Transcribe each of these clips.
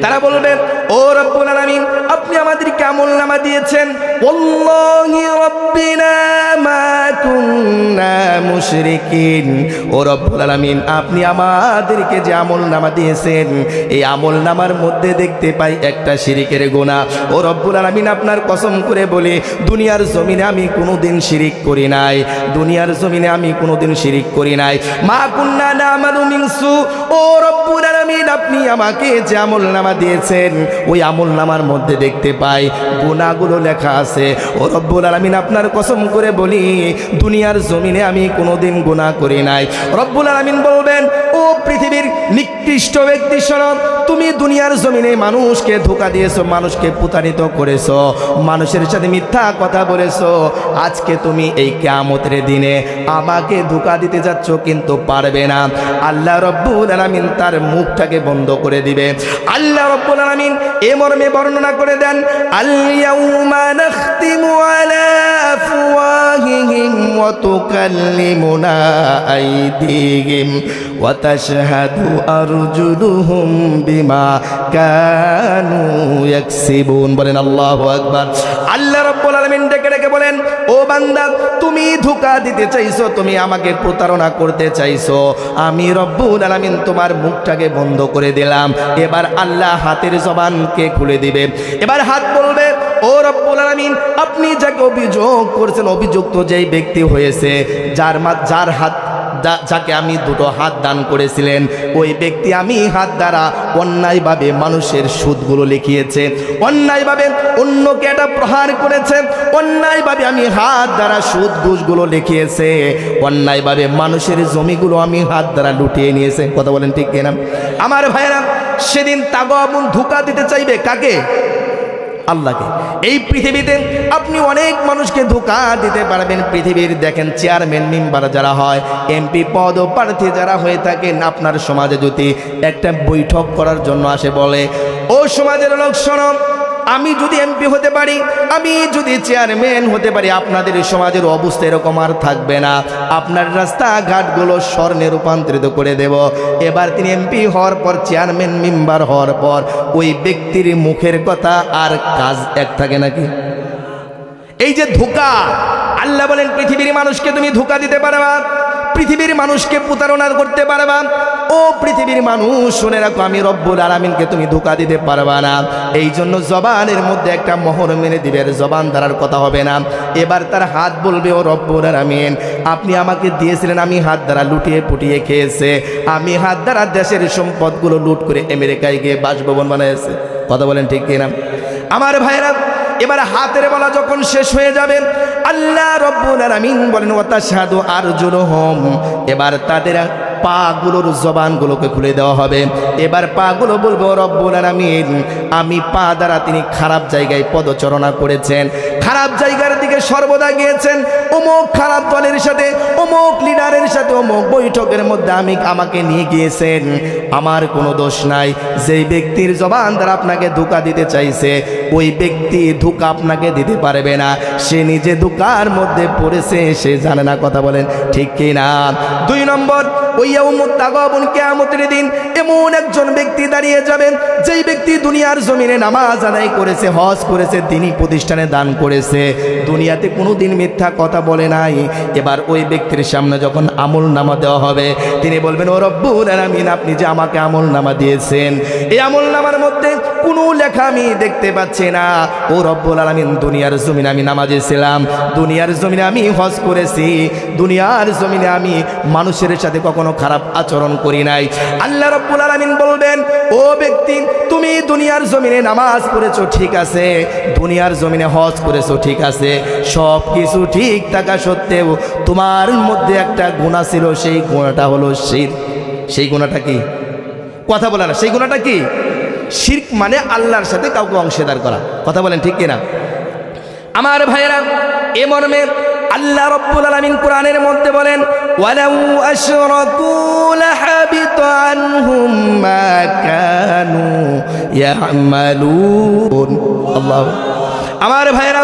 তারা বলবে, ও রব্বুল আলামিন, আপনি আমাদেরকে আমলনামা দিয়েছেন, ওয়াল্লাহি রাব্বিনা মা কুননা মুশরিকিন। ও রব্বুল আলামিন, আপনি আমাদেরকে যে আমলনামা দিয়েছেন, এই আমলনামার মধ্যে দেখতে পাই একটা শিরিকের গুনাহ। ও রব্বুল আলামিন, আপনার কসম করে বলি, দুনিয়ার জমিনে আমি কোনোদিন শিরিক করি নাই, দুনিয়ার জমিনে আমি কোনোদিন শিরিক করি নাই। মা কুননা না'মালু মিন সু। ও রব্বুল আলামিন, আপনি আমাকে যে আমলনামা দিয়েছেন, ওই আমলনামার মধ্যে দেখতে পাই গুনাহগুলো লেখা আছে। ও রব্বুল আলামিন, আপনার কসম করে বলি, দুনিয়ার জমিনে আমি কোনোদিন গুনাহ করি নাই। রব্বুল আলামিন বলবেন, ও পৃথিবীর নিকৃষ্ট ব্যক্তি শোনো, তুমি দুনিয়ার জমিনে মানুষকে ধোঁকা দিয়েছো, মানুষকে প্রতারিত করেছো, মানুষের সাথে মিথ্যা কথা বলেছো। আজকে তুমি এই কিয়ামতের দিনে আমাকে ধোঁকা দিতে যাচ্ছ, কিন্তু পারবে না। আল্লাহ রব্বুল আলামিন তার মুখটাকে বন্ধ করে দিবে। আল্লাহ রব্বুল আলামিন এ মর্মে বর্ণনা করে দেন, আল ইয়াউমা নাখতিমু আলা আফওয়াহিহিম ওয়া তুকাল্লিমুনা আইদিহিম ওয়া তাশহাদু আরজুলুহুম বিমা কানু ইয়াকসিবুন। বলেন আল্লাহু আকবার। আল্লাহ রাব্বুল আলামিন ডেকে ডেকে বলেন, ও বান্দা, তুমি ধোঁকা দিতে চাইছো, তুমি আমাকে প্রতারণা করতে চাইছো, আমি রব্বুল আলামিন তোমার মুখটাকে বন্ধ করে দিলাম। এবার আল্লাহ হাতের জবানকে খুলে দিবে। এবার হাত বলবে, ও রব্বুল আলামিন, আপনি যাকে অভিযোগ করছেন, অভিযুক্ত যেই ব্যক্তি হয়েছে, যার হাত, যাকে আমি দুটো হাত দান করেছিলেন, ওই ব্যক্তি আমি হাত দ্বারা অন্যায়ভাবে মানুষের সুদগুলো লিখিয়েছে, অন্যায়ভাবে অন্যকে এটা প্রহার করেছে, অন্যায়ভাবে আমি হাত দ্বারা সুদ ঘুষগুলো লিখিয়েছে, অন্যায়ভাবে মানুষের জমিগুলো আমি হাত দ্বারা লুটিয়ে নিয়েছে। কথা বলেন ঠিক কিনা? আমার ভাইরা, সেদিন তাগবুন ধোঁকা দিতে চাইবে কাকে? আল্লাহকে। এই পৃথিবীতে আপনি অনেক মানুষকে ধোঁকা দিতে পারবেন। পৃথিবীর দেখেন চেয়ারম্যান মেম্বার যারা হয়, এমপি পদ প্রার্থী যারা হয়ে থাকেন, আপনার সমাজে যদি একটা বৈঠক করার জন্য আসে, বলে, ও সমাজের লোক শোনো, আমি যদি এমপি হতে পারি, আমি যদি চেয়ারম্যান হতে পারি, আপনাদের সমাজের অবস্থা এরকম আর থাকবে না, আপনার রাস্তাঘাটগুলো স্বর্ণে রূপান্তরিত করে দেব। এবার তিনি এমপি হওয়ার পর, চেয়ারম্যান মেম্বার হওয়ার পর, ওই ব্যক্তির মুখের কথা আর কাজ এক থাকে নাকি? এই যে ধোঁকা, আল্লাহ বলেন পৃথিবীর মানুষকে তুমি ধোঁকা দিতে পারবা, পৃথিবীর মানুষকে প্রতারণা করতে পারবা। ও পৃথিবীর মানুষ, শুনে রাখো, আমি রব্বুল আলামিনকে তুমি ধোঁকা দিতে পারবা না। এই জন্য জবানের মধ্যে একটা মোহর মেরে দিবে, জবান দ্বারার কথা হবে না। এবার তার হাত বলবে, ও রব্বুল আলামিন, আপনি আমাকে দিয়েছিলেন, আমি হাত দ্বারা লুটিয়ে পুটিয়ে খেয়েছে, আমি হাত দ্বারা দেশের সম্পদগুলো লুট করে আমেরিকায় গিয়ে বাসভবন বানাইছে। কথা বলেন ঠিক কিনা? আমার ভাইরা, এবার হাতের বলা যখন শেষ হয়ে যাবে, আল্লাহ রব্বুল আলামিন বলেন, ওয়া তাশহাদু আরজুলুহুম। এবার তাদের পাগুলোর জবানগুলোকে খুলে দেওয়া হবে। এবার পাগুলো বলবো, রব্বুল আলামিন, আমি পা দ্বারা তিনি খারাপ জায়গায় পদচারণা করেছেন, খারাপ জায়গার দিকে সর্বদা গিয়েছেন, অমুক খারাপ দলের সাথে, অমুক লিডারের সাথে, অমুক বৈঠকের মধ্যে আমাকে নিয়ে গিয়েছেন, আমার কোনো দোষ নাই। যেই ব্যক্তির জবান দ্বারা আপনাকে ধোঁকা দিতে চাইছে, ওই ব্যক্তি ধোঁকা আপনাকে দিতে পারবে না, সে নিজে ধোঁকার মধ্যে পড়েছে, সে জানে না। কথা বলেন ঠিক কিনা? 2 নম্বর, ওই ইয়াউমুত তাগাবুন, কিয়ামতের দিন এমন একজন ব্যক্তি দাঁড়িয়ে যাবেন, যেই ব্যক্তি দুনিয়ার জমিনে নামাজ আদায় করেছে, হজ করেছে, দ্বীনি প্রতিষ্ঠানে দান করেছে, দুনিয়াতে কোনোদিন মিথ্যা কথা বলে নাই। এবার ওই ব্যক্তির সামনে যখন আমল নামা দেওয়া হবে, তিনি বলবেন, ও রব্বুল আলামিন, আপনি যে আমাকে আমল নামা দিয়েছেন, এই আমল নামার মধ্যে কোনো লেখা আমি দেখতে পাচ্ছি না। ও রব্বুল আলামিন, দুনিয়ার জমিনে আমি নামাজি ছিলাম, দুনিয়ার জমিনে আমি হজ করেছি, দুনিয়ার জমিনে আমি মানুষের সাথে কখনো খারাপ আচরণ করি নাই। আল্লাহ রব্বুল আলামিন বলবেন, ও ব্যক্তি, তুমি দুনিয়ার জমিনে নামাজ পড়েছো ঠিক আছে, দুনিয়ার জমিনে হজ করেছো ঠিক আছে, সব কিছু ঠিক থাকা সত্ত্বেও তোমার মধ্যে একটা গুনাহ ছিল, সেই গুনাহটা হলো শিরক। সেই গুনাহটা কি? কথা বলে না। সেই গুনাহটা কি? শিরক মানে আল্লাহর সাথে কাউকে অংশীদার করা। কথা বলেন ঠিক কিনা? আমার ভাইয়েরা, এ মর্মে আল্লাহ রব্বুল আলামিন কোরআনের মধ্যে বলেন, ওয়ালাউ আশরাকু লাহাবিতা আনহুম মা কানু ইয়ামালুন। আল্লাহ। আমার ভাইয়েরা,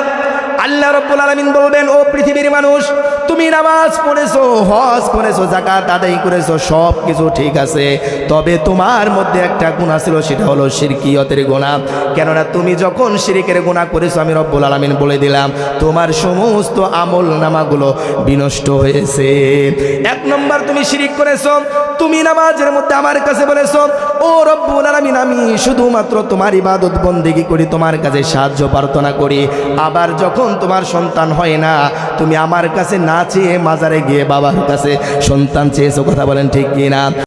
আল্লাহ রব্বুল আলামিন বলবেন, ও পৃথিবীর মানুষ, তুমি তুমি নামাজ পড়েছো, হজ করেছো, যাকাত আদায় করেছো, সব কিছু ঠিক আছে, তবে তোমার মধ্যে একটা গুনাহ ছিল, সেটা হলো শিরকিয়তের গুনাহ। কেননা তুমি যখন শিরকের গুনাহ করেছো, আমি রব্বুল আলামিন বলে দিলাম তোমার সমস্ত আমল নামাগুলো বিনষ্ট হয়েছে। এক নম্বর, তুমি শিরিক করেছো। তুমি নামাজের মধ্যে আমার কাছে বলেছো, ও রব্বুল আলামিন, আমি শুধুমাত্র তোমার ইবাদত বন্দেগী করি, তোমার কাছে সাহায্য প্রার্থনা করি। আবার যখন তোমার সন্তান হয় না, তুমি আমার কাছে না চেয়ে মাজারে গিয়ে বাবার কাছে সন্তান চেয়েছো। কথা বলেন ঠিক কিনা?